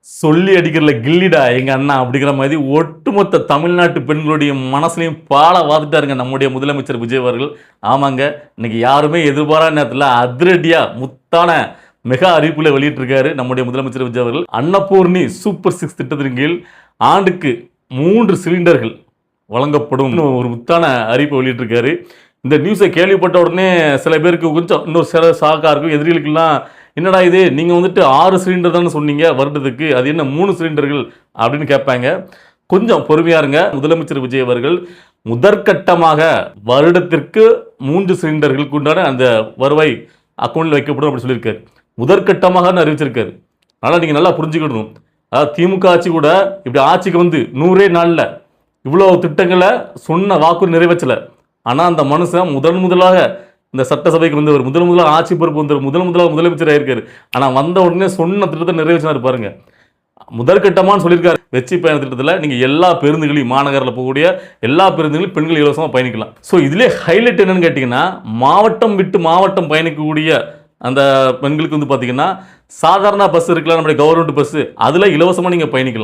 சொல்லி அடிக்கிறல கில்லிடா எங்க அண்ணா அப்படிங்கிற மாதிரி ஒட்டுமொத்த தமிழ்நாட்டு பெண்களுடைய மனசுலையும் பாட வாத்துட்டாருங்க நம்முடைய முதலமைச்சர் விஜய் அவர்கள். ஆமாங்க, இன்னைக்கு யாருமே எதிர்பாராத நேரத்தில் அதிரடியா முத்தான மெகா அறிவிப்புல வெளியிட்டிருக்காரு நம்முடைய முதலமைச்சர் விஜய் அவர்கள். அன்னபூர்ணி சூப்பர் 6 திட்டத்தின் கீழ் ஆண்டுக்கு 3 சிலிண்டர்கள் வழங்கப்படும் ஒரு முத்தான அறிவிப்பை வெளியிட்டிருக்காரு. இந்த நியூஸை கேள்விப்பட்ட உடனே சில பேருக்கு கொஞ்சம் இன்னொரு சில சாக்கா இருக்கும். எதிரிகளுக்கெல்லாம் என்னடா இது, நீங்கள் வந்துட்டு 6 சிலிண்டர் தானே சொன்னீங்க வருடத்துக்கு, அது என்ன 3 சிலிண்டர்கள் அப்படின்னு கேட்பாங்க. கொஞ்சம் பொறுமையா இருங்க. முதலமைச்சர் விஜய் அவர்கள் முதற்கட்டமாக வருடத்திற்கு 3 சிலிண்டர்களுக்கு உண்டான அந்த வருவாய் அக்கௌண்ட்டில் வைக்கப்படும் அப்படின்னு சொல்லியிருக்காரு. முதற்கட்டமாக அறிவிச்சிருக்காரு. அதனால் நீங்கள் நல்லா புரிஞ்சுக்கிடணும். அதாவது திமுக ஆட்சி கூட இப்படி ஆட்சிக்கு வந்து 100 நாளில் இவ்வளோ திட்டங்களை சொன்ன வாக்கு நிறைவேற்றலை. ஆனால் அந்த மனுஷன் முதலாக இந்த சட்டசபைக்கு வந்து ஒரு முதலாக ஆட்சி பொறுப்பு வந்து முதலாக முதலமைச்சர் ஆயிருக்காரு. ஆனால் வந்த உடனே சொன்ன திட்டத்தை நிறைவேற்றினார் பாருங்க. முதற்கட்டமானு சொல்லியிருக்காரு. வெற்றி பயண திட்டத்தில் நீங்கள் எல்லா பேருந்துகளையும் மாநகரில் போகக்கூடிய எல்லா பேருந்துகளையும் பெண்கள் இலவசமாக பயணிக்கலாம். ஸோ இதிலே ஹைலைட் என்னன்னு கேட்டிங்கன்னா, மாவட்டம் விட்டு மாவட்டம் பயணிக்கக்கூடிய அந்த பெண்களுக்கு வந்து பார்த்தீங்கன்னா சாதாரண பஸ் இருக்குல்ல, நம்முடைய கவர்மெண்ட் பஸ், அதில் இலவசமாக நீங்கள் பயணிக்கலாம்.